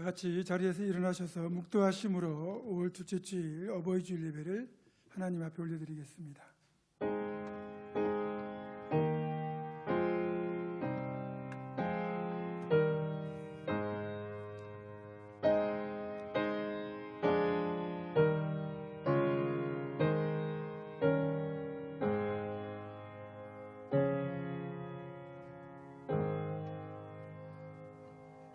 다 같이 자리에서 일어나셔서 묵도하심으로 5월 둘째 주일 어버이 주일 예배를 하나님 앞에 올려드리겠습니다.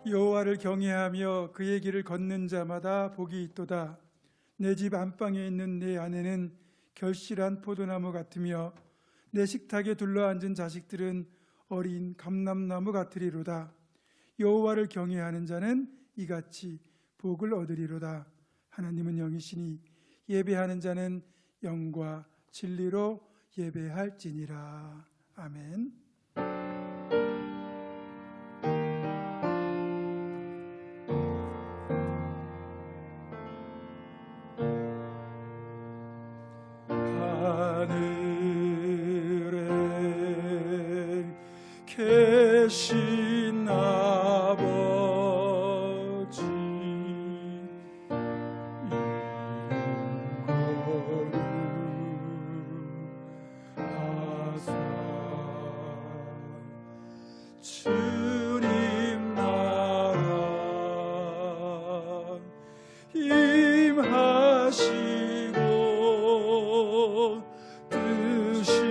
여호와를 경외하며 그의 길을 걷는 자마다 복이 있도다. 내 집 안방에 있는 내 아내는 결실한 포도나무 같으며 내 식탁에 둘러앉은 자식들은 어린 감람나무 같으리로다. 여호와를 경외하는 자는 이같이 복을 얻으리로다. 하나님은 영이시니 예배하는 자는 영과 진리로 예배할지니라. 아멘. 하늘에 계신 아버지, 인거룩하사 주님 나라 임하시고 뜻이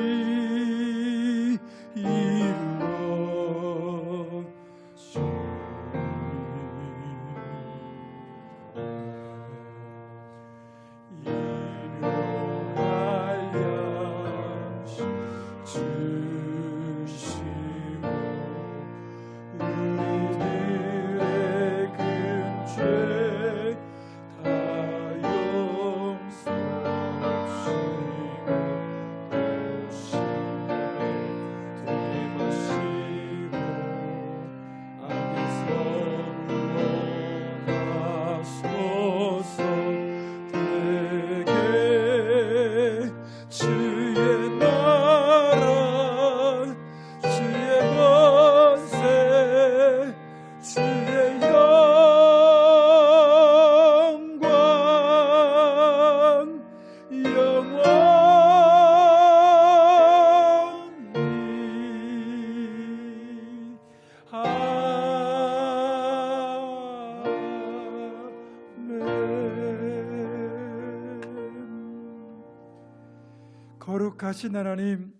거룩하신 하나님,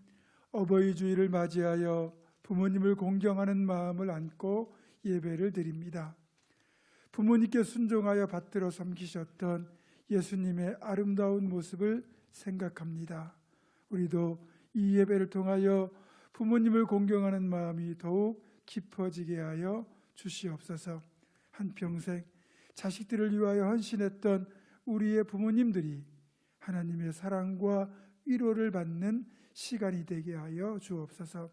어버이 주일을 맞이하여 부모님을 공경하는 마음을 안고 예배를 드립니다. 부모님께 순종하여 받들어 섬기셨던 예수님의 아름다운 모습을 생각합니다. 우리도 이 예배를 통하여 부모님을 공경하는 마음이 더욱 깊어지게 하여 주시옵소서. 한평생 자식들을 위하여 헌신했던 우리의 부모님들이 하나님의 사랑과 위로를 받는 시간이 되게 하여 주옵소서.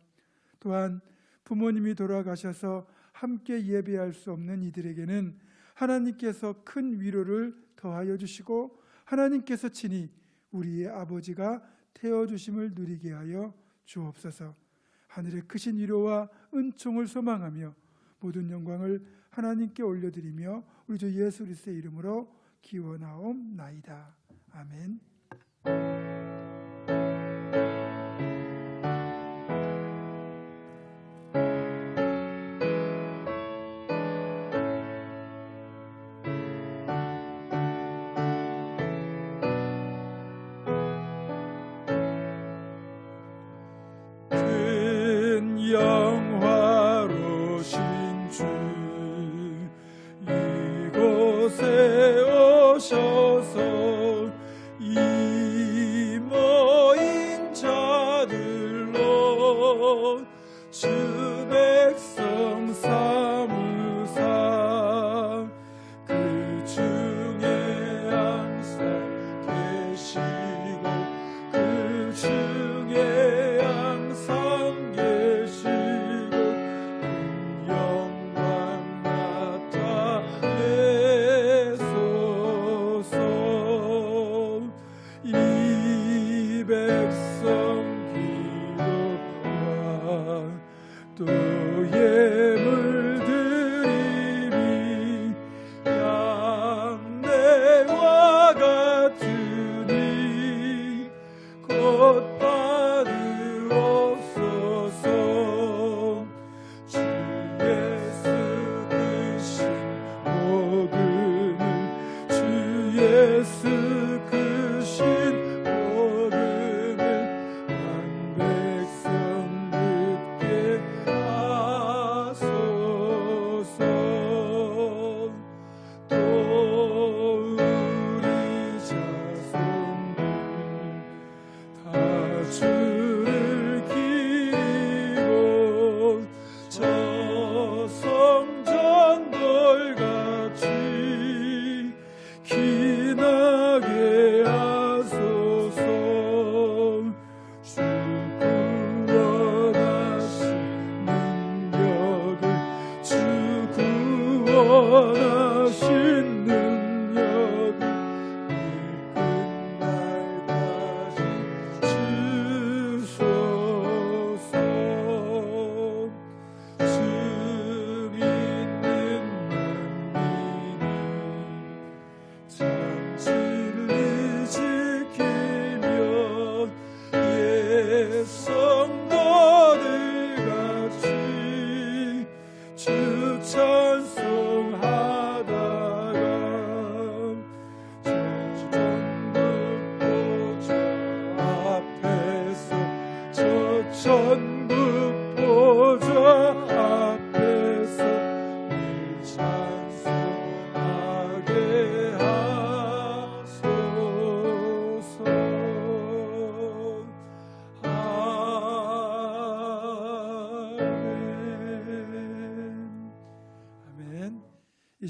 또한 부모님이 돌아가셔서 함께 예배할 수 없는 이들에게는 하나님께서 큰 위로를 더하여 주시고 하나님께서 친히 우리의 아버지가 되어주심을 누리게 하여 주옵소서. 하늘의 크신 위로와 은총을 소망하며 모든 영광을 하나님께 올려드리며 우리 주 예수 그리스도의 이름으로 기원하옵나이다. 아멘. 영화로신 주 이곳에 오셔서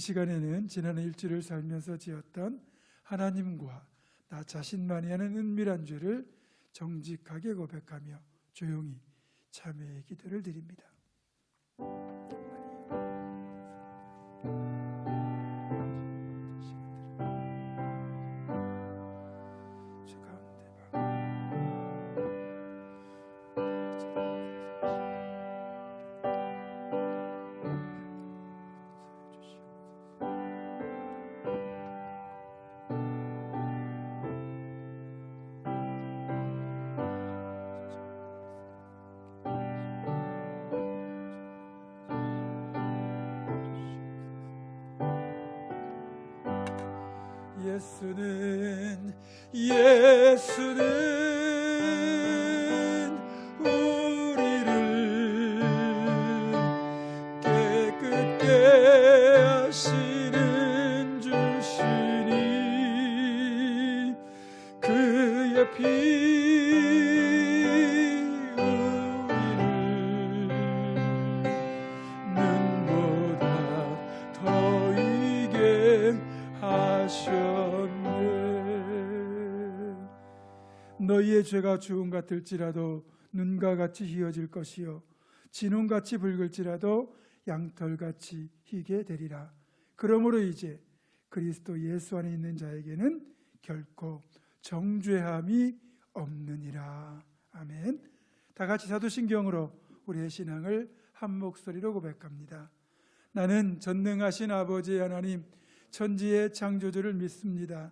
시간에는 지난 일주일을 살면서 지었던 하나님과 나 자신만이 하는 은밀한 죄를 정직하게 고백하며 조용히 참회의 기도를 드립니다. 예수는 우리를 깨끗게 하시는 주시니 그의 피 우리를 눈보다 더 이게 하셨네. 너희의 죄가 주홍 같을지라도 눈과 같이 희어질 것이요 진홍같이 붉을지라도 양털같이 희게 되리라. 그러므로 이제 그리스도 예수 안에 있는 자에게는 결코 정죄함이 없느니라. 아멘. 다 같이 사도신경으로 우리의 신앙을 한 목소리로 고백합니다. 나는 전능하신 아버지 하나님 천지의 창조주를 믿습니다.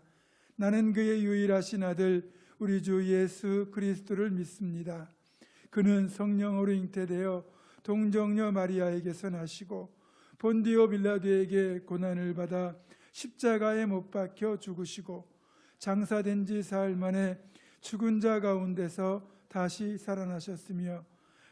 나는 그의 유일하신 아들 우리 주 예수 그리스도를 믿습니다. 그는 성령으로 잉태되어 동정녀 마리아에게서 나시고 본디오 빌라도에게 고난을 받아 십자가에 못 박혀 죽으시고 장사된 지 사흘 만에 죽은 자 가운데서 다시 살아나셨으며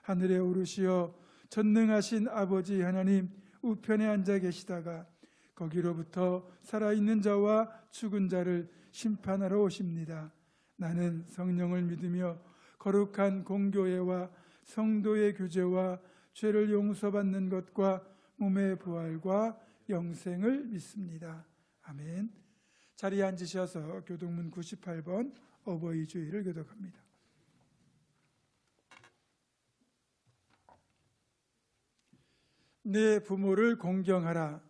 하늘에 오르시어 전능하신 아버지 하나님 우편에 앉아 계시다가 거기로부터 살아있는 자와 죽은 자를 심판하러 오십니다. 나는 성령을 믿으며 거룩한 공교회와 성도의 교제와 죄를 용서받는 것과 몸의 부활과 영생을 믿습니다. 아멘. 자리에 앉으셔서 교동문 98번 어버이 주일을 교독합니다. 내 부모를 공경하라.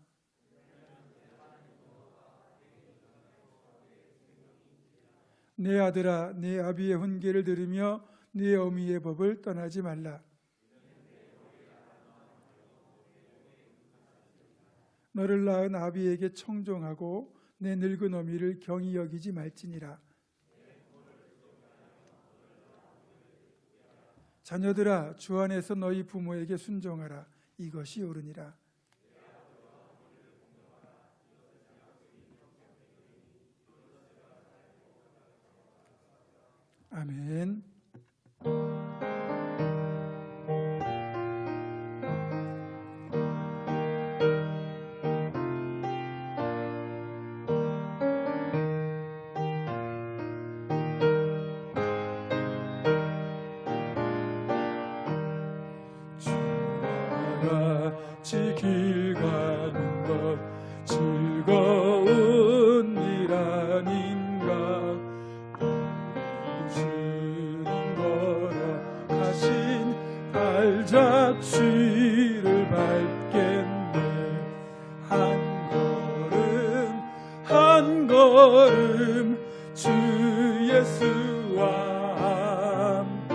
내 아들아, 내 아비의 훈계를 들으며 네 어미의 법을 떠나지 말라. 너를 낳은 아비에게 청종하고 내 늙은 어미를 경히 여기지 말지니라. 자녀들아, 주 안에서 너희 부모에게 순종하라. 이것이 옳으니라. 아멘. 주와 같이 길 가는 것 즐거운 일 아닌가. 발자취를 밟겠네. 한 걸음 주 예수와 함께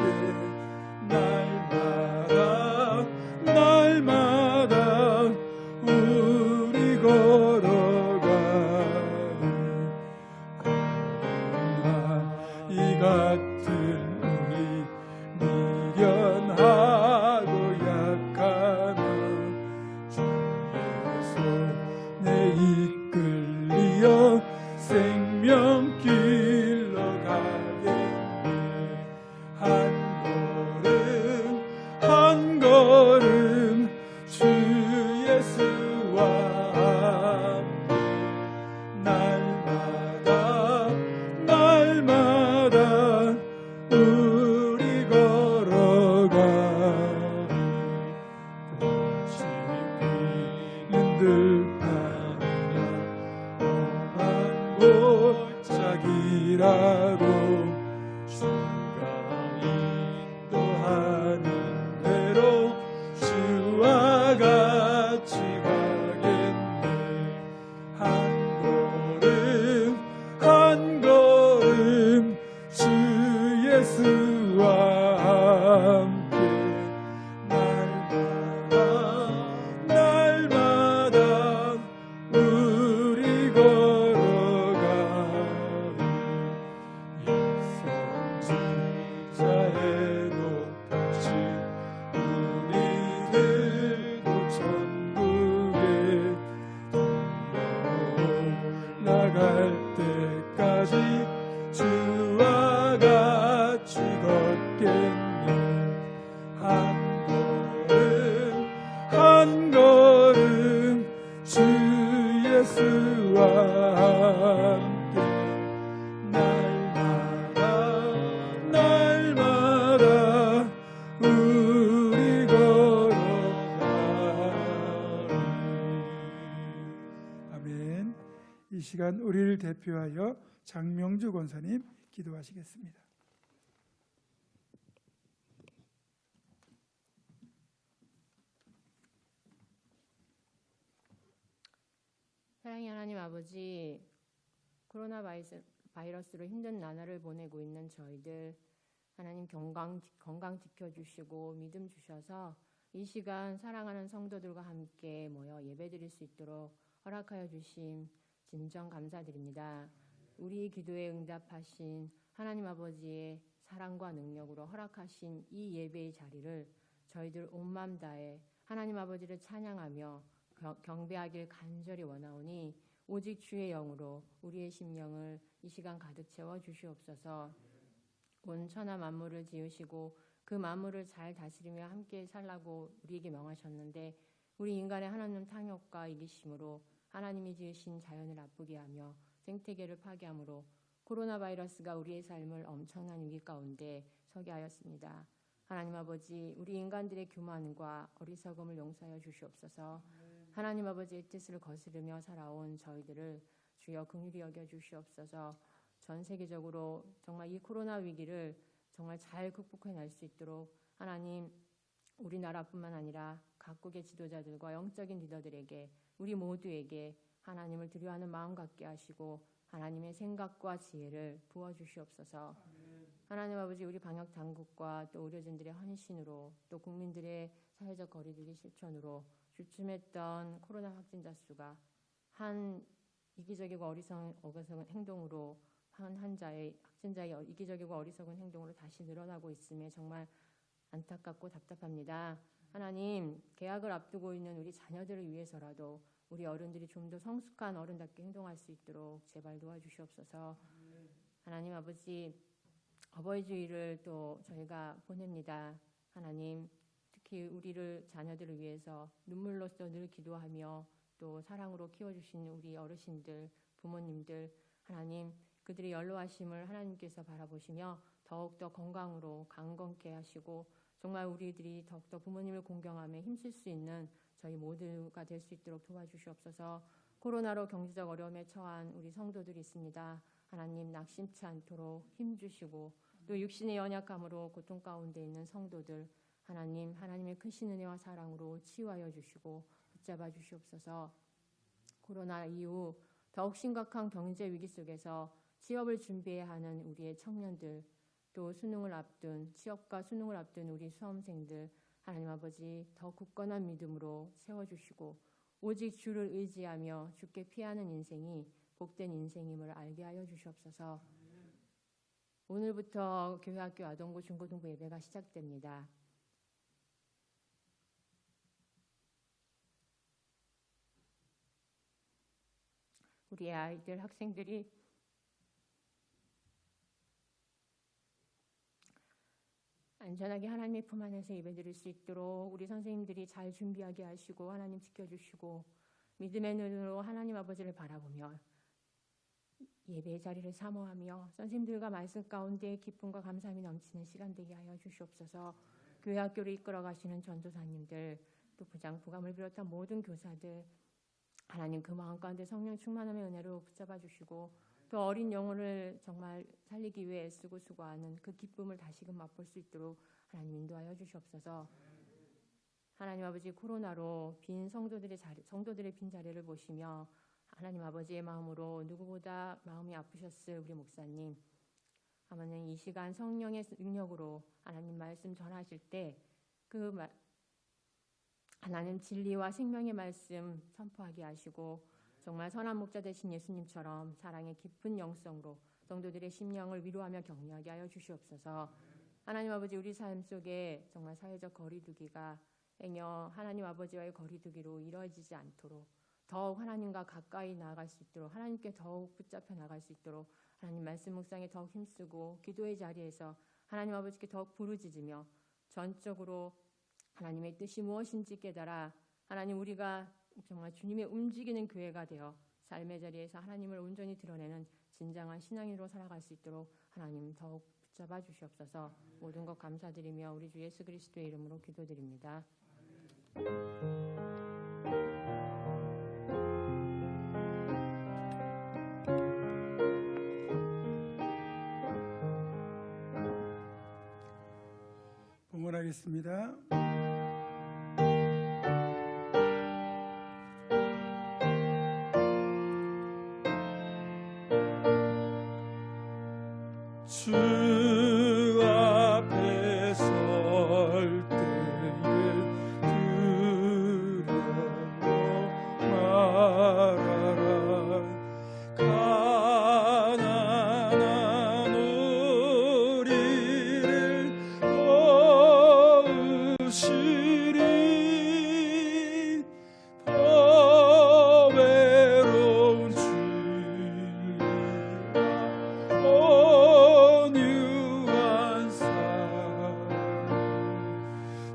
날마다 우리 걸어가는 이 같은 우리 미련하고 약하나 주 예수 내 이끌리어 생명길로 가겠네. 한 걸음 주 예수와 함께 날마다 가고 주가 인도하는 대로 주와 같이 가겠네. 한 걸음 한 걸음 주 예수와 함께 날마다 우리 걸어가리. 인생지자에 높아진 우리들도 천국에 올라갈 때까지 주와 같이 걷겠네. 한 걸음 주 예수와 함께 날마다 우리 걸어가리. 아멘. 이 시간 우리를 대표하여 장명주 권사님 기도하시겠습니다. 사랑의 하나님 아버지, 코로나 바이러스로 힘든 나날을 보내고 있는 저희들 하나님 건강 지켜주시고 믿음 주셔서 이 시간 사랑하는 성도들과 함께 모여 예배드릴 수 있도록 허락하여 주심 진정 감사드립니다. 우리 기도에 응답하신 하나님 아버지의 사랑과 능력으로 허락하신 이 예배의 자리를 저희들 온 마음 다해 하나님 아버지를 찬양하며 경배하길 간절히 원하오니 오직 주의 영으로 우리의 심령을 이 시간 가득 채워 주시옵소서. 온 천하 만물을 지으시고 그 만물을 잘 다스리며 함께 살라고 우리에게 명하셨는데 우리 인간의 하나님 탕욕과 이기심으로 하나님이 지으신 자연을 아프게 하며 생태계를 파괴함으로 코로나 바이러스가 우리의 삶을 엄청난 위기 가운데 서게 하였습니다. 하나님 아버지, 우리 인간들의 교만과 어리석음을 용서하여 주시옵소서. 하나님 아버지의 뜻을 거스르며 살아온 저희들을 주여 긍휼히 여겨 주시옵소서. 전 세계적으로 정말 이 코로나 위기를 정말 잘 극복해낼 수 있도록 하나님, 우리나라뿐만 아니라 각국의 지도자들과 영적인 리더들에게 우리 모두에게 하나님을 두려워하는 마음 갖게 하시고 하나님의 생각과 지혜를 부어주시옵소서. 하나님 아버지, 우리 방역 당국과 또 의료진들의 헌신으로 또 국민들의 사회적 거리두기 실천으로 주춤했던 코로나 확진자 수가 한 이기적이고 어리석은 행동으로 확진자의 이기적이고 어리석은 행동으로 다시 늘어나고 있음에 정말 안타깝고 답답합니다. 하나님, 개학을 앞두고 있는 우리 자녀들을 위해서라도 우리 어른들이 좀 더 성숙한 어른답게 행동할 수 있도록 제발 도와주시옵소서. 하나님 아버지, 어버이 주일을 또 저희가 보냅니다. 하나님, 특히 우리를 자녀들을 위해서 눈물로써 늘 기도하며 또 사랑으로 키워주신 우리 어르신들, 부모님들, 하나님, 그들의 연로하심을 하나님께서 바라보시며 더욱더 건강으로 강건케 하시고 정말 우리들이 더욱더 부모님을 공경하며 힘쓸 수 있는 저희 모두가 될 수 있도록 도와주시옵소서. 코로나로 경제적 어려움에 처한 우리 성도들이 있습니다. 하나님, 낙심치 않도록 힘주시고 또 육신의 연약함으로 고통 가운데 있는 성도들 하나님, 하나님의 크신 은혜와 사랑으로 치유하여 주시고 붙잡아 주시옵소서. 코로나 이후 더욱 심각한 경제 위기 속에서 취업을 준비해야 하는 우리의 청년들, 또 취업과 수능을 앞둔 우리 수험생들 하나님 아버지, 더 굳건한 믿음으로 세워주시고 오직 주를 의지하며 주께 피하는 인생이 복된 인생임을 알게 하여 주시옵소서. 오늘부터 교회학교 아동부 중고등부 예배가 시작됩니다. 우리 아이들, 학생들이 안전하게 하나님의 품 안에서 예배드릴 수 있도록 우리 선생님들이 잘 준비하게 하시고 하나님 지켜주시고 믿음의 눈으로 하나님 아버지를 바라보며 예배의 자리를 사모하며 선생님들과 말씀 가운데 기쁨과 감사함이 넘치는 시간 되게 하여 주시옵소서. 교회 학교를 이끌어 가시는 전도사님들, 또 부장, 부감을 비롯한 모든 교사들 하나님 그 마음 가운데 성령 충만함의 은혜로 붙잡아 주시고 그 어린 영혼을 정말 살리기 위해 애쓰고 수고하는 그 기쁨을 다시금 맛볼 수 있도록 하나님 인도하여 주시옵소서. 하나님 아버지, 코로나로 빈 성도들의 빈 자리를 보시며 하나님 아버지의 마음으로 누구보다 마음이 아프셨을 우리 목사님, 하나님 이 시간 성령의 능력으로 하나님 말씀 전하실 때 하나님 진리와 생명의 말씀 선포하게 하시고 정말 선한 목자 되신 예수님처럼 사랑의 깊은 영성으로 성도들의 심령을 위로하며 격려하게 하여 주시옵소서. 하나님 아버지, 우리 삶 속에 정말 사회적 거리두기가 행여 하나님 아버지와의 거리두기로 이루어지지 않도록 더욱 하나님과 가까이 나아갈 수 있도록, 하나님께 더욱 붙잡혀 나갈 수 있도록 하나님 말씀 묵상에 더욱 힘쓰고 기도의 자리에서 하나님 아버지께 더욱 부르짖으며 전적으로 하나님의 뜻이 무엇인지 깨달아 하나님, 우리가 정말 주님의 움직이는 교회가 되어 삶의 자리에서 하나님을 온전히 드러내는 진정한 신앙인으로 살아갈 수 있도록 하나님 더욱 붙잡아 주시옵소서. 모든 것 감사드리며 우리 주 예수 그리스도의 이름으로 기도드립니다. 봉헌하겠습니다. 주 앞에 설 때에 두려워 말아라. 가난한 우리를 도우시리. 더 외로운 온유한 사랑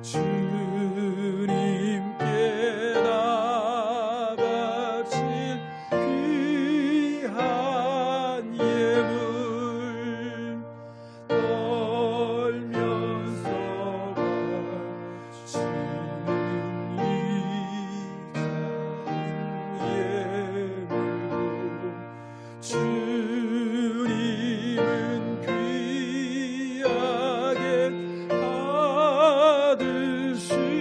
주님께 다 바칠 귀한 예물 떨면서 바치는 이 작은 예물 주님은 귀하게 받으시리.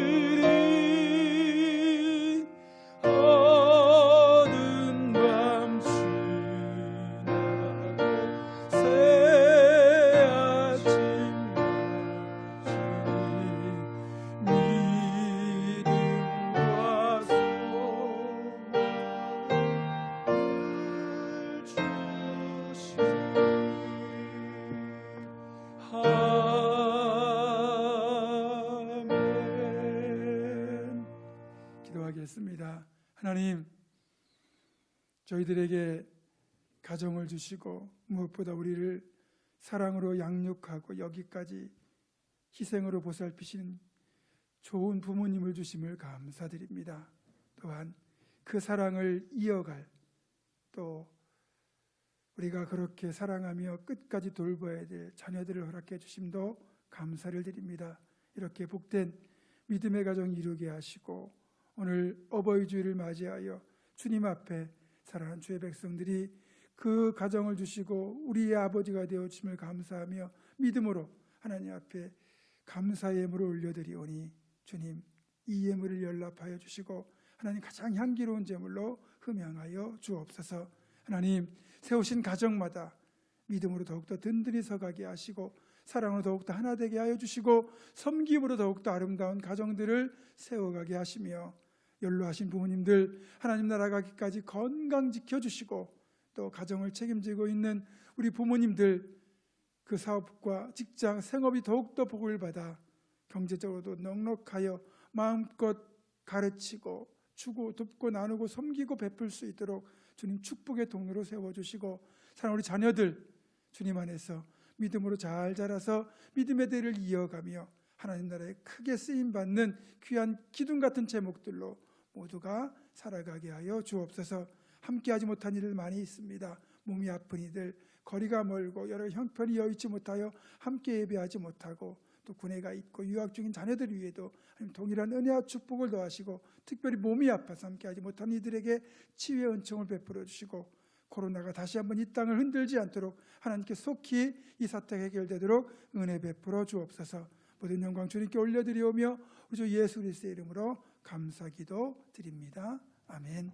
어두운 밤 지나고 새 아침 맞으리. 믿음과 소망을 주시리. 아멘. 기도하겠습니다. 하나님, 저희들에게 가정을 주시고 무엇보다 우리를 사랑으로 양육하고 여기까지 희생으로 보살피시는 좋은 부모님을 주심을 감사드립니다. 또한 그 사랑을 이어갈, 또 우리가 그렇게 사랑하며 끝까지 돌봐야 될 자녀들을 허락해 주심도 감사를 드립니다. 이렇게 복된 믿음의 가정 이루게 하시고 오늘 어버이 주일을 맞이하여 주님 앞에 사랑하는 주의 백성들이 그 가정을 주시고 우리의 아버지가 되어 주심을 감사하며 믿음으로 하나님 앞에 감사의 예물을 올려드리오니 주님, 이 예물을 연락하여 주시고 하나님 가장 향기로운 제물로 흠양하여 주옵소서. 하나님, 세우신 가정마다 믿음으로 더욱더 든든히 서가게 하시고 사랑으로 더욱더 하나 되게 하여 주시고 섬김으로 더욱더 아름다운 가정들을 세워가게 하시며 연로하신 부모님들 하나님 나라 가기까지 건강 지켜주시고 또 가정을 책임지고 있는 우리 부모님들 그 사업과 직장, 생업이 더욱더 복을 받아 경제적으로도 넉넉하여 마음껏 가르치고 주고 돕고 나누고 섬기고 베풀 수 있도록 주님 축복의 통로로 세워주시고 사랑하는 우리 자녀들 주님 안에서 믿음으로 잘 자라서 믿음의 대를 이어가며 하나님 나라에 크게 쓰임받는 귀한 기둥 같은 제목들로 모두가 살아가게 하여 주옵소서. 함께하지 못한 일들 많이 있습니다. 몸이 아픈 이들, 거리가 멀고 여러 형편이 여의치 못하여 함께 예배하지 못하고 또 군에가 있고 유학 중인 자녀들 위에도 동일한 은혜와 축복을 더하시고 특별히 몸이 아파서 함께하지 못한 이들에게 치유의 은총을 베풀어 주시고 코로나가 다시 한번 이 땅을 흔들지 않도록 하나님께 속히 이 사태가 해결되도록 은혜 베풀어 주옵소서. 모든 영광 주님께 올려드리오며 우리 주 예수 그리스도의 이름으로 감사기도 드립니다. 아멘.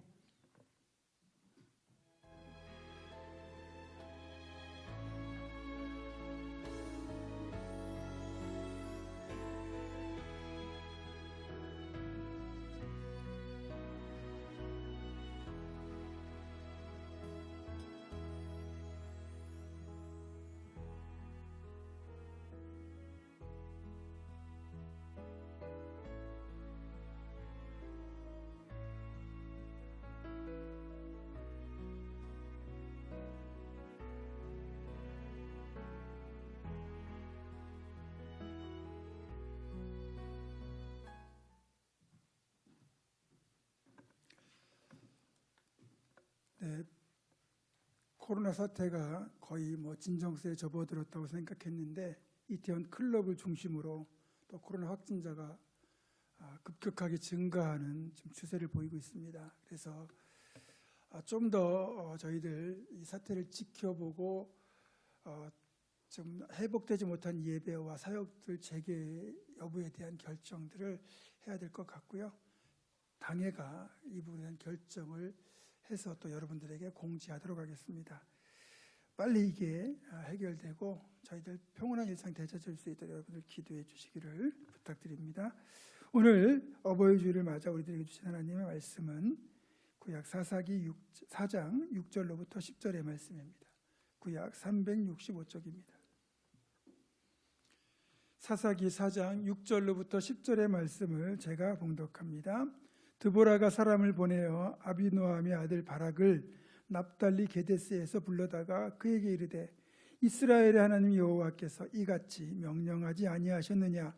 네, 코로나 사태가 거의 진정세에 접어들었다고 생각했는데 이태원 클럽을 중심으로 또 코로나 확진자가 급격하게 증가하는 지금 추세를 보이고 있습니다. 그래서 좀 더 저희들 이 사태를 지켜보고 좀 회복되지 못한 예배와 사역들 재개 여부에 대한 결정들을 해야 될 것 같고요. 당회가 이 부분에 대한 결정을 해서 또 여러분들에게 공지하도록 하겠습니다. 빨리 이게 해결되고 저희들 평온한 일상 되찾을 수 있도록 여러분들 기도해 주시기를 부탁드립니다. 오늘 어버이 주일을 맞아 우리들에게 주신 하나님의 말씀은 구약 사사기 4장 6절로부터 10절의 말씀입니다. 구약 365쪽입니다. 사사기 4장 6절로부터 10절의 말씀을 제가 봉독합니다. 드보라가 사람을 보내어 아비노함의 아들 바락을 납달리 게데스에서 불러다가 그에게 이르되 이스라엘의 하나님 여호와께서 이같이 명령하지 아니하셨느냐?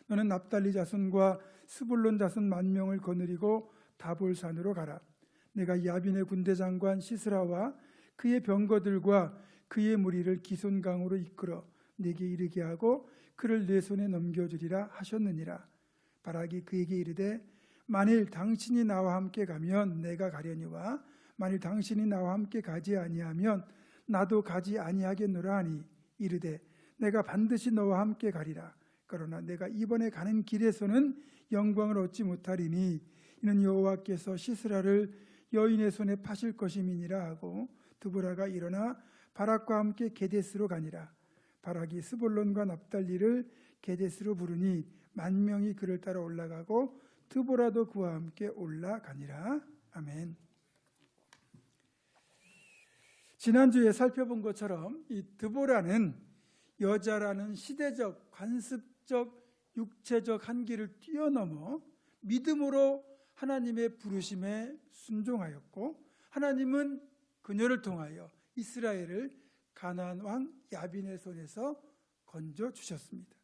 너는 납달리 자손과 스불론 자손 10,000명을 거느리고 다볼산으로 가라. 내가 야빈의 군대 장관 시스라와 그의 병거들과 그의 무리를 기손강으로 이끌어 네게 이르게 하고 그를 내 손에 넘겨주리라 하셨느니라. 바락이 그에게 이르되 만일 당신이 나와 함께 가면 내가 가려니와 만일 당신이 나와 함께 가지 아니하면 나도 가지 아니하겠노라 하니 이르되 내가 반드시 너와 함께 가리라. 그러나 내가 이번에 가는 길에서는 영광을 얻지 못하리니 이는 여호와께서 시스라를 여인의 손에 파실 것임이니라 하고 드보라가 일어나 바락과 함께 게데스로 가니라. 바락이 스볼론과 납달리를 게데스로 부르니 10,000명이 그를 따라 올라가고 드보라도 그와 함께 올라가니라. 아멘. 지난주에 살펴본 것처럼 이 드보라는 여자라는 시대적, 관습적, 육체적 한계를 뛰어넘어 믿음으로 하나님의 부르심에 순종하였고 하나님은 그녀를 통하여 이스라엘을 가나안 왕 야빈의 손에서 건져 주셨습니다.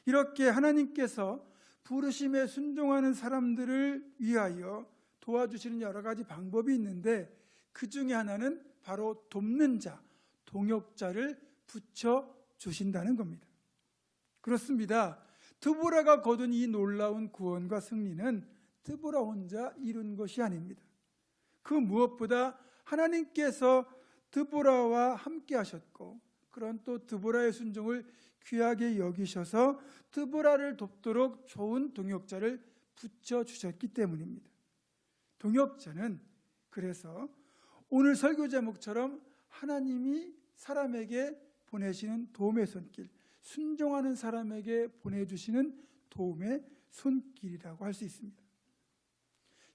이렇게 하나님께서 부르심에 순종하는 사람들을 위하여 도와주시는 여러 가지 방법이 있는데 그 중에 하나는 바로 돕는 자, 동역자를 붙여주신다는 겁니다. 그렇습니다. 드보라가 거둔 이 놀라운 구원과 승리는 드보라 혼자 이룬 것이 아닙니다. 그 무엇보다 하나님께서 드보라와 함께 하셨고 그런 또 드보라의 순종을 귀하게 여기셔서 드보라를 돕도록 좋은 동역자를 붙여주셨기 때문입니다. 동역자는 그래서 오늘 설교 제목처럼 하나님이 사람에게 보내시는 도움의 손길, 순종하는 사람에게 보내주시는 도움의 손길이라고 할 수 있습니다.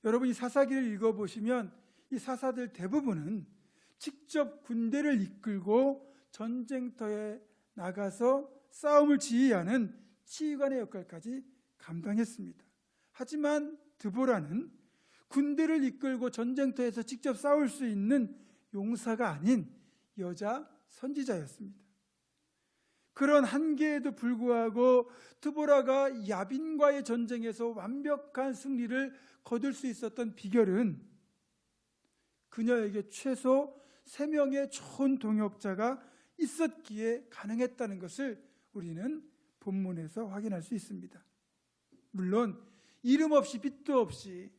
여러분 이 사사기를 읽어보시면 이 사사들 대부분은 직접 군대를 이끌고 전쟁터에 나가서 싸움을 지휘하는 지휘관의 역할까지 감당했습니다. 하지만 드보라는 군대를 이끌고 전쟁터에서 직접 싸울 수 있는 용사가 아닌 여자 선지자였습니다. 그런 한계에도 불구하고 드보라가 야빈과의 전쟁에서 완벽한 승리를 거둘 수 있었던 비결은 그녀에게 최소 3명의 좋은 동역자가 있었기에 가능했다는 것을 우리는 본문에서 확인할 수 있습니다. 물론 이름 없이 빛도 없이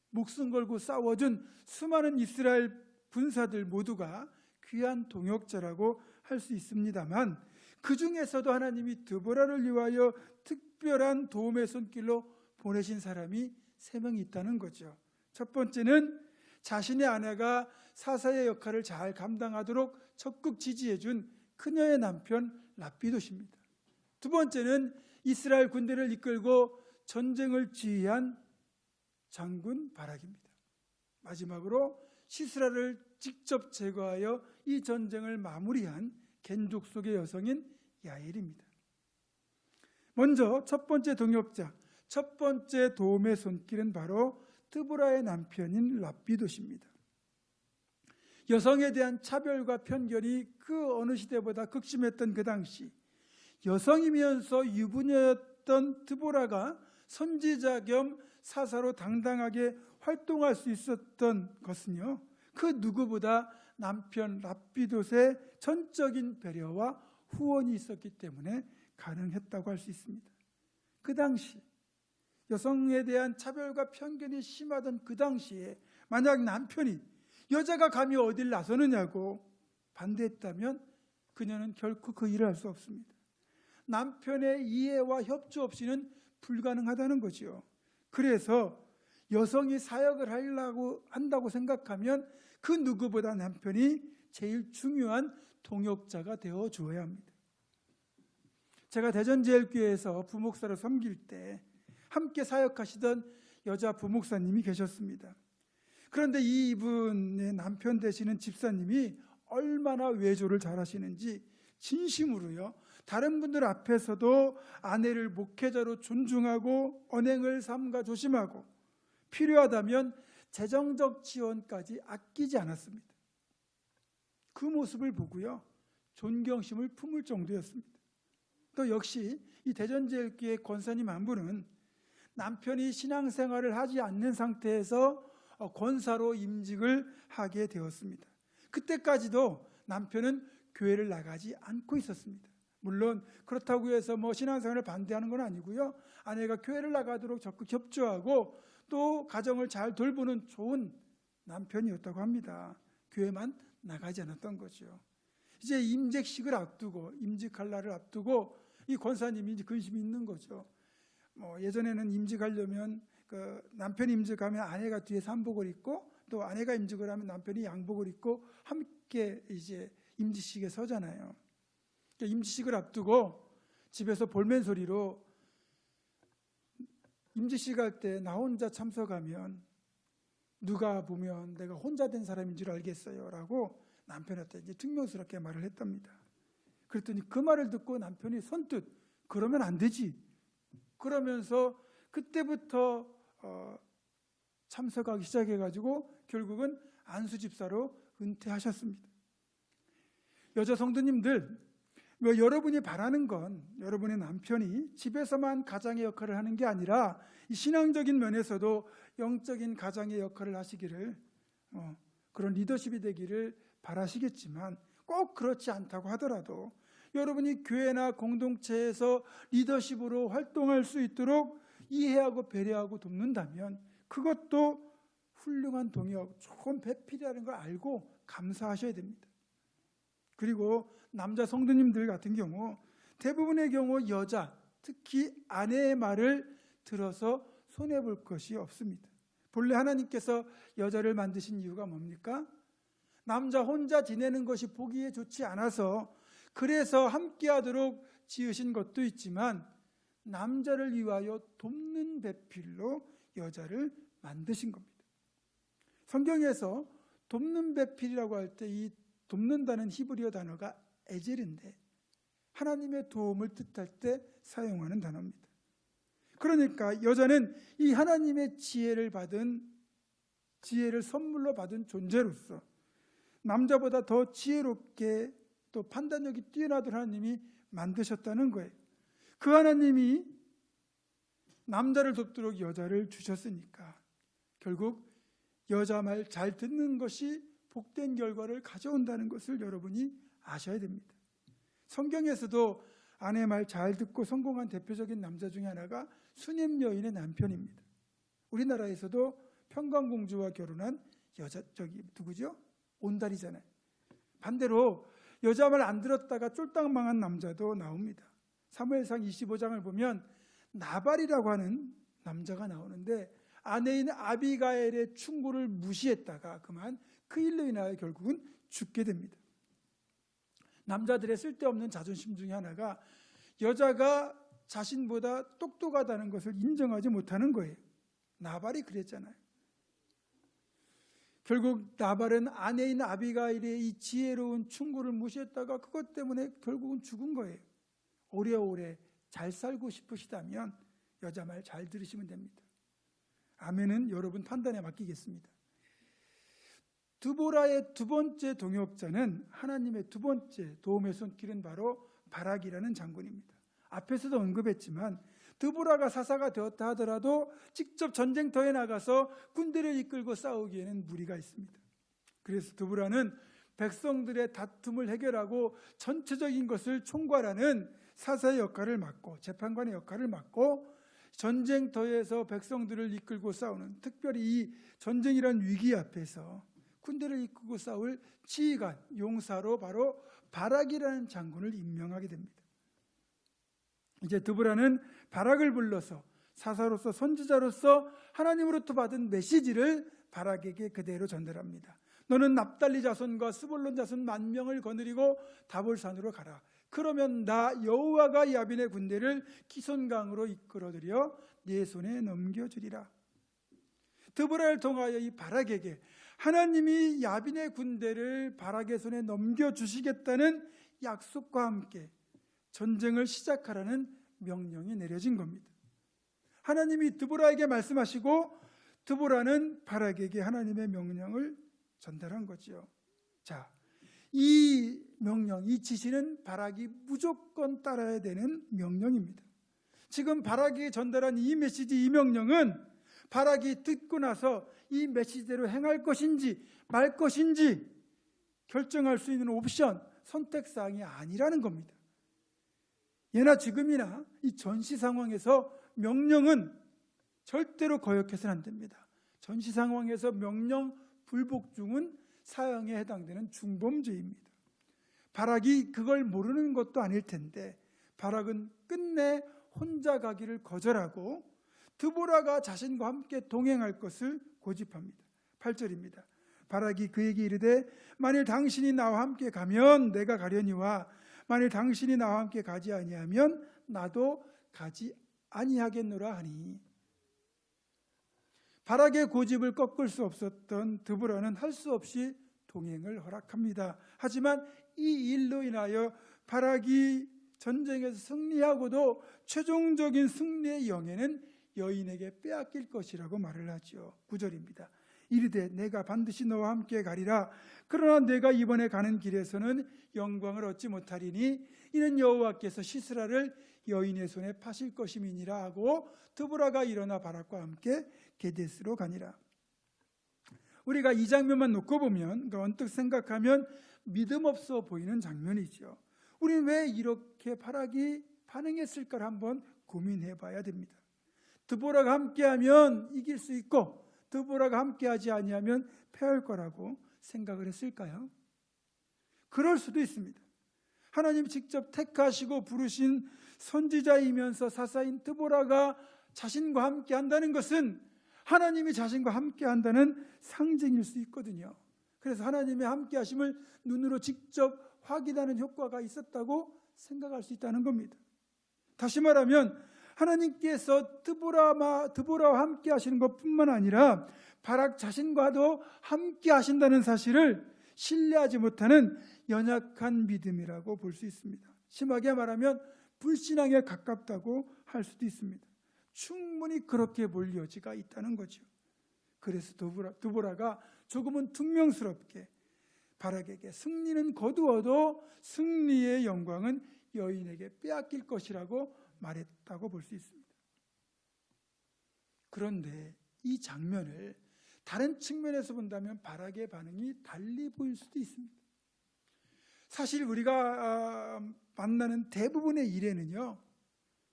목숨 걸고 싸워준 수많은 이스라엘 분사들 모두가 귀한 동역자라고 할 수 있습니다만, 그 중에서도 하나님이 드보라를 위하여 특별한 도움의 손길로 보내신 사람이 3명이 있다는 거죠. 첫 번째는 자신의 아내가 사사의 역할을 잘 감당하도록 적극 지지해준 그녀의 남편 랍비도십니다. 두 번째는 이스라엘 군대를 이끌고 전쟁을 지휘한 장군 바락입니다. 마지막으로 시스라를 직접 제거하여 이 전쟁을 마무리한 겐 족속의 여성인 야엘입니다. 먼저 첫 번째 동역자, 첫 번째 도움의 손길은 바로 드보라의 남편인 랍비도십니다. 여성에 대한 차별과 편견이 그 어느 시대보다 극심했던 그 당시, 여성이면서 유부녀였던 드보라가 선지자 겸 사사로 당당하게 활동할 수 있었던 것은요, 그 누구보다 남편 랍비돗의 전적인 배려와 후원이 있었기 때문에 가능했다고 할 수 있습니다. 그 당시 여성에 대한 차별과 편견이 심하던 그 당시에 만약 남편이 여자가 감히 어딜 나서느냐고 반대했다면 그녀는 결코 그 일을 할 수 없습니다. 남편의 이해와 협조 없이는 불가능하다는 거지요. 그래서 여성이 사역을 하려고 한다고 생각하면 그 누구보다 남편이 제일 중요한 동역자가 되어 주어야 합니다. 제가 대전제일교회에서 부목사로 섬길 때 함께 사역하시던 여자 부목사님이 계셨습니다. 그런데 이분의 남편 되시는 집사님이 얼마나 외조를 잘하시는지 진심으로요, 다른 분들 앞에서도 아내를 목회자로 존중하고 언행을 삼가 조심하고 필요하다면 재정적 지원까지 아끼지 않았습니다. 그 모습을 보고요, 존경심을 품을 정도였습니다. 또 역시 이 대전제일교회 권사님 한 분은 남편이 신앙생활을 하지 않는 상태에서 권사로 임직을 하게 되었습니다. 그때까지도 남편은 교회를 나가지 않고 있었습니다. 물론 그렇다고 해서 신앙생활을 반대하는 건 아니고요, 아내가 교회를 나가도록 적극 협조하고 또 가정을 잘 돌보는 좋은 남편이었다고 합니다. 교회만 나가지 않았던 거죠. 이제 임직식을 앞두고, 임직할 날을 앞두고 이 권사님이 이제 근심이 있는 거죠. 예전에는 임직하려면 그 남편이 임직하면 아내가 뒤에서 한복을 입고, 또 아내가 임직을 하면 남편이 양복을 입고 함께 이제 임직식에 서잖아요. 임직식을 앞두고 집에서 볼멘 소리로 임직식 할 때 나 혼자 참석하면 누가 보면 내가 혼자 된 사람인 줄 알겠어요 라고 남편한테 이제 퉁명스럽게 말을 했답니다. 그랬더니 그 말을 듣고 남편이 선뜻 그러면 안 되지 그러면서 그때부터 참석하기 시작해가지고 결국은 안수집사로 은퇴하셨습니다. 여자 성도님들, 여러분이 바라는 건 여러분의 남편이 집에서만 가장의 역할을 하는 게 아니라 이 신앙적인 면에서도 영적인 가장의 역할을 하시기를, 그런 리더십이 되기를 바라시겠지만, 꼭 그렇지 않다고 하더라도 여러분이 교회나 공동체에서 리더십으로 활동할 수 있도록 이해하고 배려하고 돕는다면 그것도 훌륭한 동역, 좋은 배필이라는 걸 알고 감사하셔야 됩니다. 그리고 남자 성도님들 같은 경우 대부분의 경우 여자, 특히 아내의 말을 들어서 손해볼 것이 없습니다. 본래 하나님께서 여자를 만드신 이유가 뭡니까? 남자 혼자 지내는 것이 보기에 좋지 않아서, 그래서 함께하도록 지으신 것도 있지만 남자를 위하여 돕는 배필로 여자를 만드신 겁니다. 성경에서 돕는 배필이라고 할 때 이 돕는다는 히브리어 단어가 에젤인데 하나님의 도움을 뜻할 때 사용하는 단어입니다. 그러니까 여자는 이 하나님의 지혜를 선물로 받은 존재로서 남자보다 더 지혜롭게 또 판단력이 뛰어나던 하나님이 만드셨다는 거예요. 그 하나님이 남자를 돕도록 여자를 주셨으니까 결국 여자 말 잘 듣는 것이 복된 결과를 가져온다는 것을 여러분이 아셔야 됩니다. 성경에서도 아내 말 잘 듣고 성공한 대표적인 남자 중에 하나가 수냄 여인의 남편입니다. 우리나라에서도 평강공주와 결혼한 누구죠? 온달이잖아요. 반대로 여자 말 안 들었다가 쫄딱 망한 남자도 나옵니다. 사무엘상 25장을 보면 나발이라고 하는 남자가 나오는데 아내인 아비가엘의 충고를 무시했다가 그만 그 일로 인하여 결국은 죽게 됩니다. 남자들의 쓸데없는 자존심 중에 하나가 여자가 자신보다 똑똑하다는 것을 인정하지 못하는 거예요. 나발이 그랬잖아요. 결국 나발은 아내인 아비가일의 이 지혜로운 충고를 무시했다가 그것 때문에 결국은 죽은 거예요. 오래오래 잘 살고 싶으시다면 여자 말 잘 들으시면 됩니다. 아멘은 여러분 판단에 맡기겠습니다. 드보라의 두 번째 동역자는 하나님의 두 번째 도움의 손길은 바로 바락이라는 장군입니다. 앞에서도 언급했지만 드보라가 사사가 되었다 하더라도 직접 전쟁터에 나가서 군대를 이끌고 싸우기에는 무리가 있습니다. 그래서 드보라는 백성들의 다툼을 해결하고 전체적인 것을 총괄하는 사사의 역할을 맡고 재판관의 역할을 맡고 전쟁터에서 백성들을 이끌고 싸우는, 특별히 이 전쟁이란 위기 앞에서 군대를 이끌고 싸울 지휘관, 용사로 바로 바락이라는 장군을 임명하게 됩니다. 이제 드보라는 바락을 불러서 사사로서 선지자로서 하나님으로부터 받은 메시지를 바락에게 그대로 전달합니다. 너는 납달리 자손과 스불론 자손 10,000명을 거느리고 다볼산으로 가라. 그러면 나 여호와가 야빈의 군대를 기손강으로 이끌어들여 네 손에 넘겨주리라. 드보라를 통하여 이 바락에게 하나님이 야빈의 군대를 바락의 손에 넘겨주시겠다는 약속과 함께 전쟁을 시작하라는 명령이 내려진 겁니다. 하나님이 드보라에게 말씀하시고 드보라는 바락에게 하나님의 명령을 전달한 거죠. 자, 이 명령, 이 지시는 바락이 무조건 따라야 되는 명령입니다. 지금 바락이 전달한 이 메시지, 이 명령은 바락이 듣고 나서 이 메시지대로 행할 것인지 말 것인지 결정할 수 있는 옵션, 선택사항이 아니라는 겁니다. 예나 지금이나 이 전시 상황에서 명령은 절대로 거역해서는 안 됩니다. 전시 상황에서 명령 불복종은 사형에 해당되는 중범죄입니다. 바락이 그걸 모르는 것도 아닐 텐데 바락은 끝내 혼자 가기를 거절하고 드보라가 자신과 함께 동행할 것을 고집합니다. 8절입니다. 바락이 그에게 이르되 만일 당신이 나와 함께 가면 내가 가려니와 만일 당신이 나와 함께 가지 아니하면 나도 가지 아니하겠노라 하니. 바락의 고집을 꺾을 수 없었던 드보라는 할 수 없이 동행을 허락합니다. 하지만 이 일로 인하여 바락이 전쟁에서 승리하고도 최종적인 승리의 영예는 여인에게 빼앗길 것이라고 말을 하죠. 9절입니다. 이르되 내가 반드시 너와 함께 가리라. 그러나 내가 이번에 가는 길에서는 영광을 얻지 못하리니 이는 여호와께서 시스라를 여인의 손에 파실 것임이니라 하고 드보라가 일어나 바락과 함께 게데스로 가니라. 우리가 이 장면만 놓고 보면 언뜻 생각하면 믿음 없어 보이는 장면이죠. 우리는 왜 이렇게 바락이 반응했을까를 한번 고민해 봐야 됩니다. 드보라가 함께하면 이길 수 있고 드보라가 함께하지 아니하면 패할 거라고 생각을 했을까요? 그럴 수도 있습니다. 하나님 직접 택하시고 부르신 선지자이면서 사사인 드보라가 자신과 함께한다는 것은 하나님이 자신과 함께한다는 상징일 수 있거든요. 그래서 하나님의 함께하심을 눈으로 직접 확인하는 효과가 있었다고 생각할 수 있다는 겁니다. 다시 말하면 하나님께서 드보라와 함께 하시는 것뿐만 아니라 바락 자신과도 함께 하신다는 사실을 신뢰하지 못하는 연약한 믿음이라고 볼 수 있습니다. 심하게 말하면 불신앙에 가깝다고 할 수도 있습니다. 충분히 그렇게 볼 여지가 있다는 거죠. 그래서 드보라가 조금은 퉁명스럽게 바락에게 승리는 거두어도 승리의 영광은 여인에게 빼앗길 것이라고 말했다고 볼 수 있습니다. 그런데 이 장면을 다른 측면에서 본다면 바락의 반응이 달리 보일 수도 있습니다. 사실 우리가 만나는 대부분의 일에는요,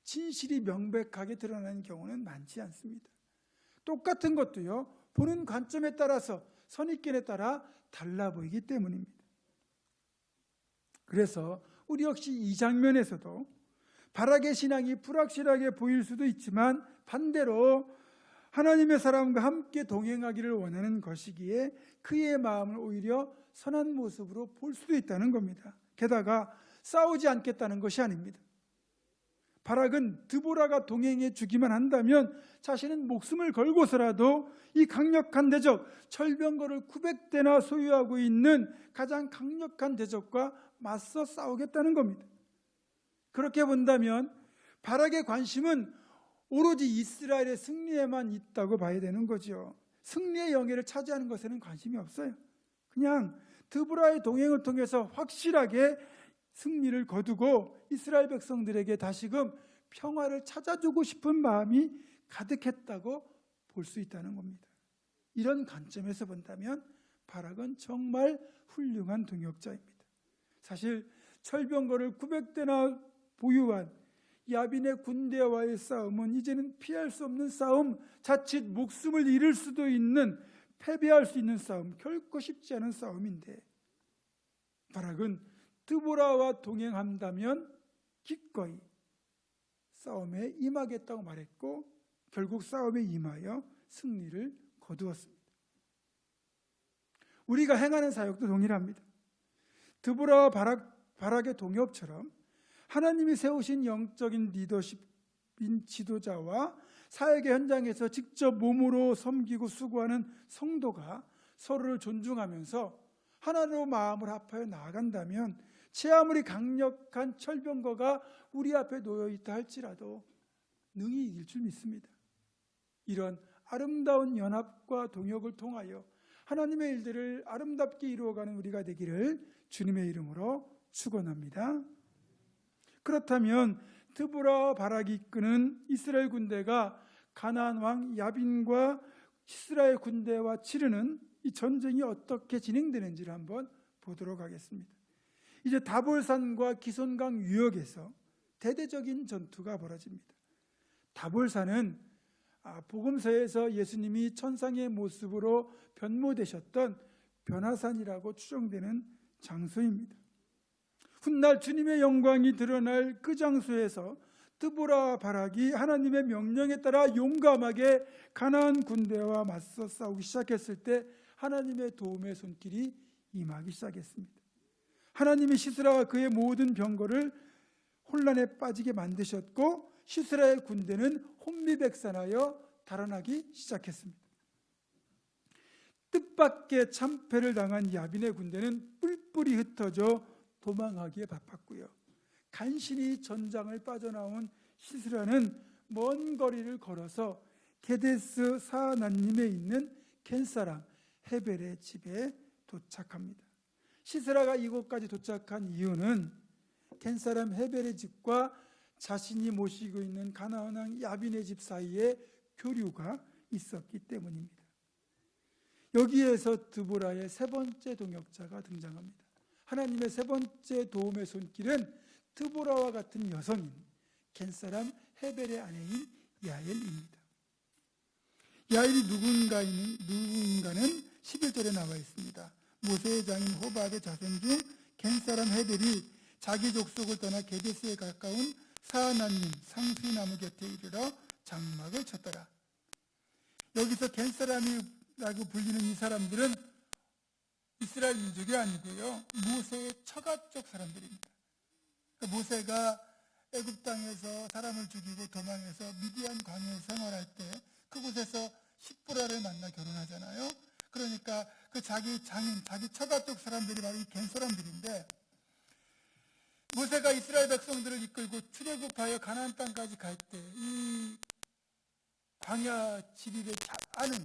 진실이 명백하게 드러나는 경우는 많지 않습니다. 똑같은 것도요, 보는 관점에 따라서 선입견에 따라 달라 보이기 때문입니다. 그래서 우리 역시 이 장면에서도 바락의 신앙이 불확실하게 보일 수도 있지만 반대로 하나님의 사람과 함께 동행하기를 원하는 것이기에 그의 마음을 오히려 선한 모습으로 볼 수도 있다는 겁니다. 게다가 싸우지 않겠다는 것이 아닙니다. 바락은 드보라가 동행해 주기만 한다면 자신은 목숨을 걸고서라도 이 강력한 대적, 철병거를 900대나 소유하고 있는 가장 강력한 대적과 맞서 싸우겠다는 겁니다. 그렇게 본다면 바락의 관심은 오로지 이스라엘의 승리에만 있다고 봐야 되는 거죠. 승리의 영예를 차지하는 것에는 관심이 없어요. 그냥 드보라의 동행을 통해서 확실하게 승리를 거두고 이스라엘 백성들에게 다시금 평화를 찾아주고 싶은 마음이 가득했다고 볼 수 있다는 겁니다. 이런 관점에서 본다면 바락은 정말 훌륭한 동역자입니다. 사실 철병거를 900대나 보유한 야빈의 군대와의 싸움은 이제는 피할 수 없는 싸움, 자칫 목숨을 잃을 수도 있는, 패배할 수 있는 싸움, 결코 쉽지 않은 싸움인데 바락은 드보라와 동행한다면 기꺼이 싸움에 임하겠다고 말했고 결국 싸움에 임하여 승리를 거두었습니다. 우리가 행하는 사역도 동일합니다. 드보라와 바락의 동역처럼 하나님이 세우신 영적인 리더십인 지도자와 사역의 현장에서 직접 몸으로 섬기고 수고하는 성도가 서로를 존중하면서 하나로 마음을 합하여 나아간다면 제 아무리 강력한 철병거가 우리 앞에 놓여 있다 할지라도 능히 이길 줄 믿습니다. 이런 아름다운 연합과 동역을 통하여 하나님의 일들을 아름답게 이루어가는 우리가 되기를 주님의 이름으로 축원합니다. 그렇다면 드보라와 바락이 이끄는 이스라엘 군대가 가나안 왕 야빈과 이스라엘 군대와 치르는 이 전쟁이 어떻게 진행되는지를 한번 보도록 하겠습니다. 이제 다볼산과 기손강 유역에서 대대적인 전투가 벌어집니다. 다볼산은 복음서에서 예수님이 천상의 모습으로 변모되셨던 변화산이라고 추정되는 장소입니다. 훗날 주님의 영광이 드러날 그 장소에서 드보라와 바락이 하나님의 명령에 따라 용감하게 가나안 군대와 맞서 싸우기 시작했을 때 하나님의 도움의 손길이 임하기 시작했습니다. 하나님이 시스라와 그의 모든 병거를 혼란에 빠지게 만드셨고 시스라의 군대는 혼미백산하여 달아나기 시작했습니다. 뜻밖의 참패를 당한 야빈의 군대는 뿔뿔이 흩어져 도망하기에 바빴고요. 간신히 전장을 빠져나온 시스라는 먼 거리를 걸어서 게데스 사나님에 있는 겐사람 헤벨의 집에 도착합니다. 시스라가 이곳까지 도착한 이유는 겐사람 헤벨의 집과 자신이 모시고 있는 가나안 왕 야빈의 집 사이에 교류가 있었기 때문입니다. 여기에서 드보라의 세 번째 동역자가 등장합니다. 하나님의 세 번째 도움의 손길은 드보라와 같은 여성인 겐사람 헤벨의 아내인 야엘입니다. 야엘이 누군가는 11절에 나와 있습니다. 모세의 장인 호밥의 자손 중 겐사람 헤벨이 자기 족속을 떠나 게데스에 가까운 사하나님 상수나무 곁에 이르러 장막을 쳤더라. 여기서 겐사람이라고 불리는 이 사람들은 이스라엘 민족이 아니고요, 모세의 처가쪽 사람들입니다. 모세가 애굽 땅에서 사람을 죽이고 도망해서 미디안 광야에 생활할 때 그곳에서 십보라를 만나 결혼하잖아요. 그러니까 그 자기 장인, 자기 처가쪽 사람들이 바로 이 겐 사람들인데, 모세가 이스라엘 백성들을 이끌고 출애굽하여 가나안 땅까지 갈 때 이 광야 지리를 잘 아는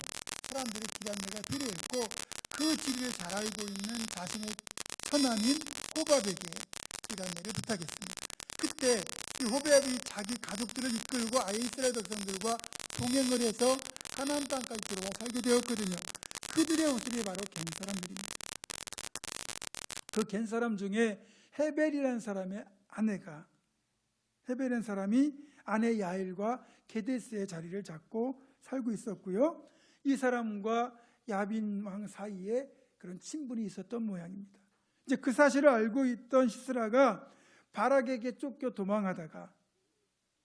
사람들의 기란내가 필요했고, 그 지리를 잘 알고 있는 자신의 처남인 호밥에게 기란내를 부탁했습니다. 그때 이 호밥이 자기 가족들을 이끌고 아예 이스라엘 백성들과 동행을 해서 가나안 땅까지 들어와 살게 되었거든요. 그들의 옷들이 바로 겐 사람들입니다. 그 겐 사람 중에 헤벨이라는 사람의 아내가, 헤벨이라는 사람이 아내 야엘과 게데스의 자리를 잡고 살고 있었고요. 이 사람과 야빈 왕 사이에 그런 친분이 있었던 모양입니다. 이제 그 사실을 알고 있던 시스라가 바락에게 쫓겨 도망하다가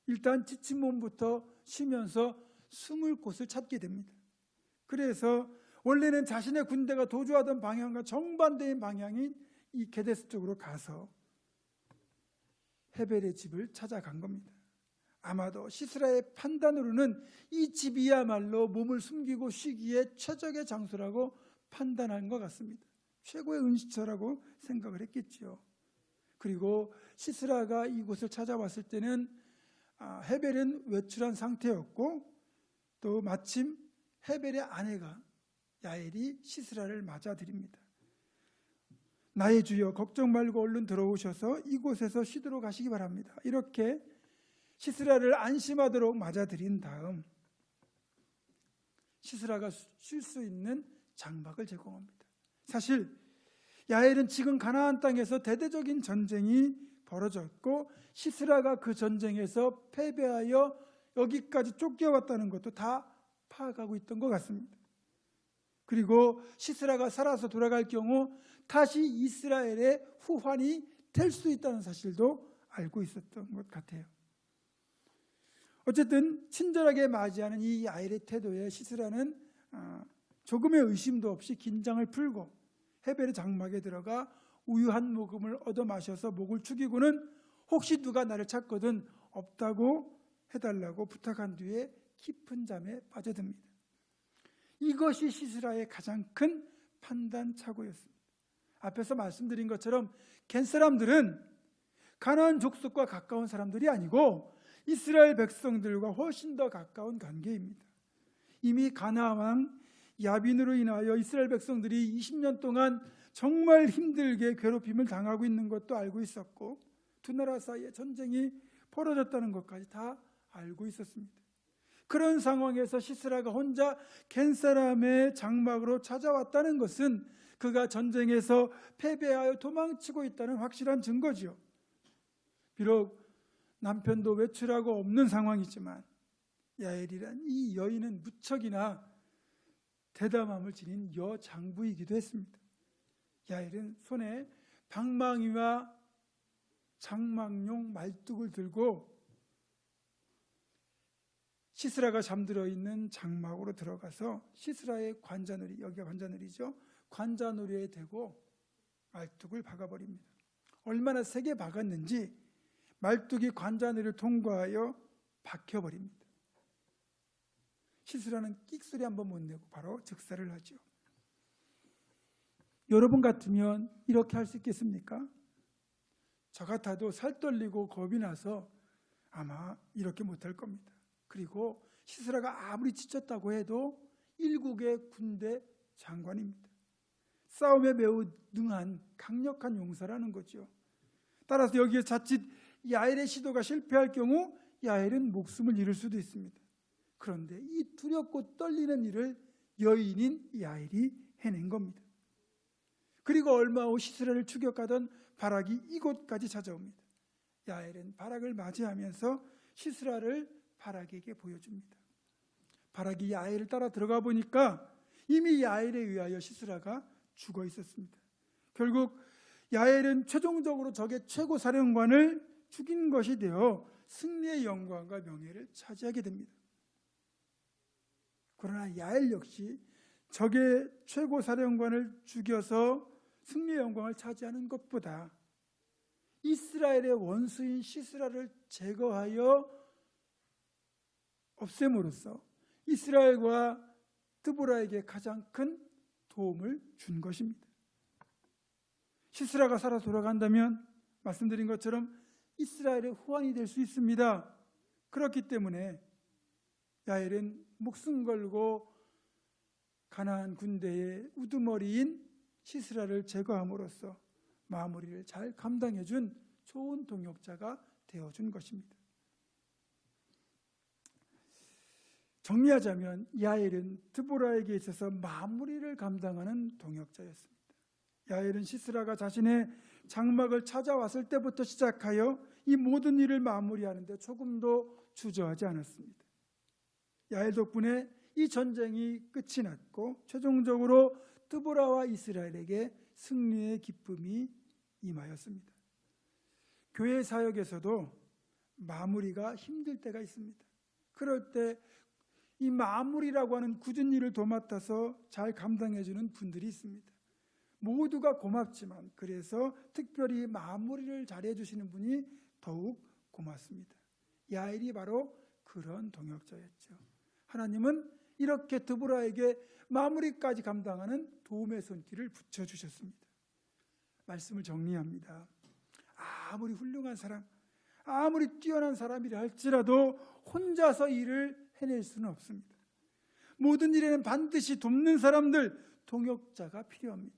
일단 지친 몸부터 쉬면서 숨을 곳을 찾게 됩니다. 그래서 원래는 자신의 군대가 도주하던 방향과 정반대인 방향인 이 게데스 쪽으로 가서 헤벨의 집을 찾아간 겁니다. 아마도 시스라의 판단으로는 이 집이야말로 몸을 숨기고 쉬기에 최적의 장소라고 판단한 것 같습니다. 최고의 은시처라고 생각을 했겠지요. 그리고 시스라가 이곳을 찾아왔을 때는 헤벨은 외출한 상태였고 또 마침 헤벨의 아내가 야엘이 시스라를 맞아들입니다. 나의 주여, 걱정 말고 얼른 들어오셔서 이곳에서 쉬도록 하시기 바랍니다. 이렇게 시스라를 안심하도록 맞아들인 다음 시스라가 쉴 수 있는 장막을 제공합니다. 사실 야엘은 지금 가나안 땅에서 대대적인 전쟁이 벌어졌고 시스라가 그 전쟁에서 패배하여 여기까지 쫓겨왔다는 것도 다 파악하고 있던 것 같습니다. 그리고 시스라가 살아서 돌아갈 경우 다시 이스라엘의 후환이 될 수 있다는 사실도 알고 있었던 것 같아요. 어쨌든 친절하게 맞이하는 이 야엘의 태도에 시스라는 조금의 의심도 없이 긴장을 풀고 헤벨의 장막에 들어가 우유 한 모금을 얻어 마셔서 목을 축이고는 혹시 누가 나를 찾거든 없다고 해달라고 부탁한 뒤에 깊은 잠에 빠져듭니다. 이것이 시스라의 가장 큰 판단 착오였습니다. 앞에서 말씀드린 것처럼 겐 사람들은 가나안 족속과 가까운 사람들이 아니고 이스라엘 백성들과 훨씬 더 가까운 관계입니다. 이미 가나안 왕 야빈으로 인하여 이스라엘 백성들이 20년 동안 정말 힘들게 괴롭힘을 당하고 있는 것도 알고 있었고 두 나라 사이에 전쟁이 벌어졌다는 것까지 다 알고 있었습니다. 그런 상황에서 시스라가 혼자 겐 사람의 장막으로 찾아왔다는 것은 그가 전쟁에서 패배하여 도망치고 있다는 확실한 증거지요. 비록 남편도 외출하고 없는 상황이지만 야엘이란 이 여인은 무척이나 대담함을 지닌 여장부이기도 했습니다. 야엘은 손에 방망이와 장막용 말뚝을 들고 시스라가 잠들어 있는 장막으로 들어가서 시스라의 관자놀이, 여기가 관자놀이죠. 관자놀이에 대고 말뚝을 박아버립니다. 얼마나 세게 박았는지 말뚝이 관자놀이를 통과하여 박혀버립니다. 시스라는 끽소리 한번 못 내고 바로 즉사를 하죠. 여러분 같으면 이렇게 할 수 있겠습니까? 저 같아도 살떨리고 겁이 나서 아마 이렇게 못할 겁니다. 그리고 시스라가 아무리 지쳤다고 해도 일국의 군대 장관입니다. 싸움에 매우 능한 강력한 용사라는 거죠. 따라서 여기에 자칫 야엘의 시도가 실패할 경우 야엘은 목숨을 잃을 수도 있습니다. 그런데 이 두렵고 떨리는 일을 여인인 야엘이 해낸 겁니다. 그리고 얼마 후 시스라를 추격하던 바락이 이곳까지 찾아옵니다. 야엘은 바락을 맞이하면서 시스라를 바락에게 보여줍니다. 바락이 야엘을 따라 들어가 보니까 이미 야엘에 의하여 시스라가 죽어 있었습니다. 결국 야엘은 최종적으로 적의 최고 사령관을 죽인 것이 되어 승리의 영광과 명예를 차지하게 됩니다. 그러나 야엘 역시 적의 최고 사령관을 죽여서 승리의 영광을 차지하는 것보다 이스라엘의 원수인 시스라를 제거하여 없앰으로써 이스라엘과 드보라에게 가장 큰 도움을 준 것입니다. 시스라가 살아 돌아간다면 말씀드린 것처럼 이스라엘의 후환이 될 수 있습니다. 그렇기 때문에 야엘은 목숨 걸고 가나안 군대의 우두머리인 시스라를 제거함으로써 마무리를 잘 감당해준 좋은 동역자가 되어준 것입니다. 정리하자면 야엘은 드보라에게 있어서 마무리를 감당하는 동역자였습니다. 야엘은 시스라가 자신의 장막을 찾아왔을 때부터 시작하여 이 모든 일을 마무리하는 데 조금도 주저하지 않았습니다. 야엘 덕분에 이 전쟁이 끝이 났고 최종적으로 드보라와 이스라엘에게 승리의 기쁨이 임하였습니다. 교회 사역에서도 마무리가 힘들 때가 있습니다. 그럴 때 이 마무리라고 하는 굳은 일을 도맡아서 잘 감당해주는 분들이 있습니다. 모두가 고맙지만 그래서 특별히 마무리를 잘해주시는 분이 더욱 고맙습니다. 야엘이 바로 그런 동역자였죠. 하나님은 이렇게 드보라에게 마무리까지 감당하는 도움의 손길을 붙여주셨습니다. 말씀을 정리합니다. 아무리 훌륭한 사람, 아무리 뛰어난 사람이라 할지라도 혼자서 일을 해낼 수는 없습니다. 모든 일에는 반드시 돕는 사람들, 동역자가 필요합니다.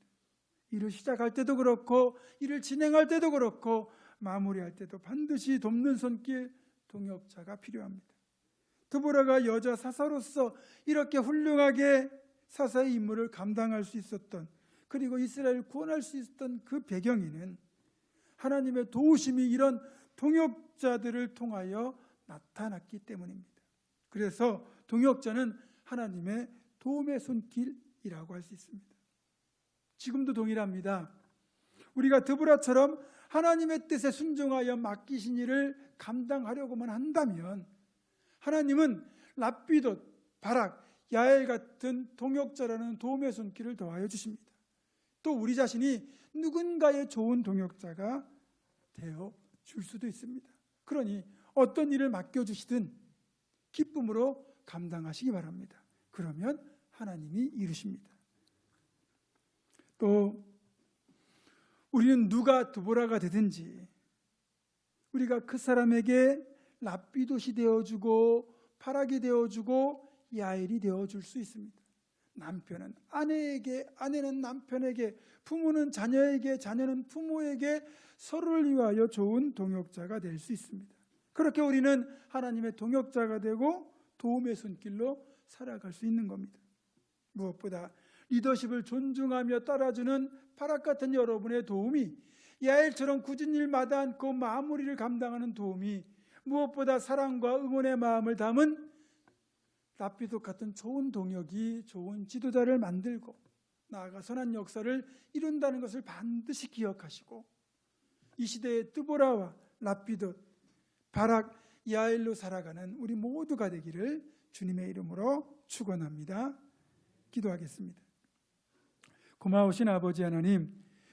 일을 시작할 때도 그렇고 일을 진행할 때도 그렇고 마무리할 때도 반드시 돕는 손길, 동역자가 필요합니다. 드보라가 여자 사사로서 이렇게 훌륭하게 사사의 임무를 감당할 수 있었던, 그리고 이스라엘을 구원할 수 있었던 그 배경에는 하나님의 도우심이 이런 동역자들을 통하여 나타났기 때문입니다. 그래서 동역자는 하나님의 도움의 손길이라고 할 수 있습니다. 지금도 동일합니다. 우리가 드보라처럼 하나님의 뜻에 순종하여 맡기신 일을 감당하려고만 한다면 하나님은 랍비돗, 바락, 야엘 같은 동역자라는 도움의 손길을 더하여 주십니다. 또 우리 자신이 누군가의 좋은 동역자가 되어 줄 수도 있습니다. 그러니 어떤 일을 맡겨주시든 기쁨으로 감당하시기 바랍니다. 그러면 하나님이 이루십니다. 또 우리는 누가 드보라가 되든지 우리가 그 사람에게 랍비돗이 되어주고 바락이 되어주고 야엘이 되어줄 수 있습니다. 남편은 아내에게, 아내는 남편에게, 부모는 자녀에게, 자녀는 부모에게 서로를 위하여 좋은 동역자가 될 수 있습니다. 그렇게 우리는 하나님의 동역자가 되고 도움의 손길로 살아갈 수 있는 겁니다. 무엇보다 리더십을 존중하며 따라주는 바락 같은 여러분의 도움이, 야엘처럼 굳은 일 마다 않고 마무리를 감당하는 도움이, 무엇보다 사랑과 응원의 마음을 담은 랍비돗 같은 좋은 동역이 좋은 지도자를 만들고 나아가 선한 역사를 이룬다는 것을 반드시 기억하시고 이 시대의 드보라와 랍비돗, 바락, 야엘로 살아가는 우리 모두가 되기를 주님의 이름으로 축원합니다. 기도하겠습니다. 고마우신 아버지 하나님,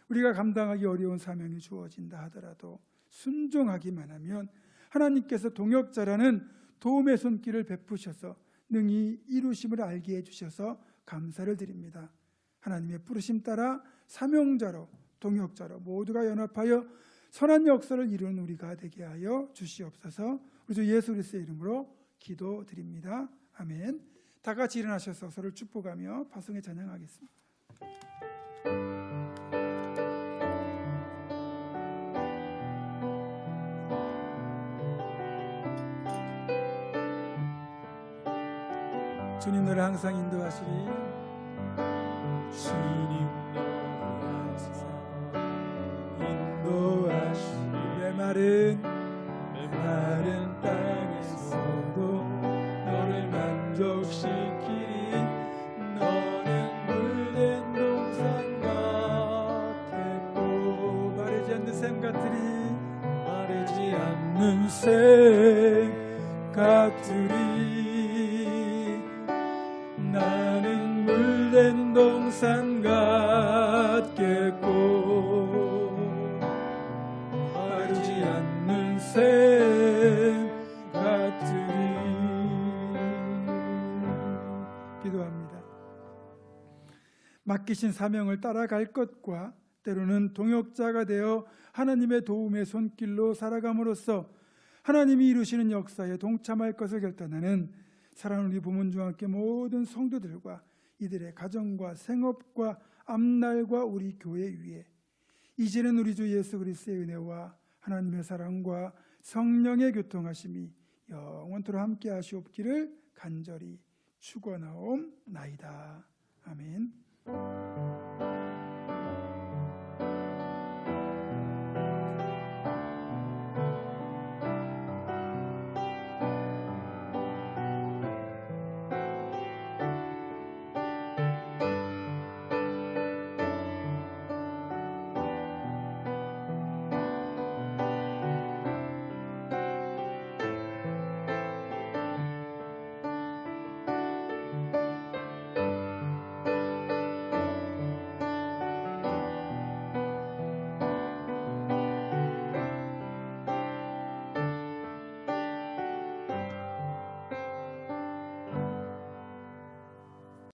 우리가 감당하기 어려운 사명이 주어진다 하더라도 순종하기만 하면 하나님께서 동역자라는 도움의 손길을 베푸셔서 능히 이루심을 알게 해주셔서 감사를 드립니다. 하나님의 부르심 따라 사명자로 동역자로 모두가 연합하여 선한 역사를 이루는 우리가 되게 하여 주시옵소서. 우리 주 예수 그리스도의 이름으로 기도드립니다. 아멘. 다 같이 일어나셔서 서로를 축복하며 파송에 찬양하겠습니다. 주님 너를 항상 인도하시리. 주님 너를 항상 인도하시리. 메마른 땅에서도 너를 만족시키리. 너는 물된 동산 같겠고 마르지 않는 샘 같으리. 마르지 않는 샘 같으리. 나는 물된 동산 같겠고 마르지 않는 샘 같으리. 기도합니다. 맡기신 사명을 따라갈 것과 때로는 동역자가 되어 하나님의 도움의 손길로 살아감으로써 하나님이 이루시는 역사에 동참할 것을 결단하는 사랑하는 우리 부문중앙 함께 모든 성도들과 이들의 가정과 생업과 앞날과 우리 교회 위에 이제는 우리 주 예수 그리스도의 은혜와 하나님의 사랑과 성령의 교통하심이 영원토록 함께 하시옵기를 간절히 축원하옵나이다. 아멘.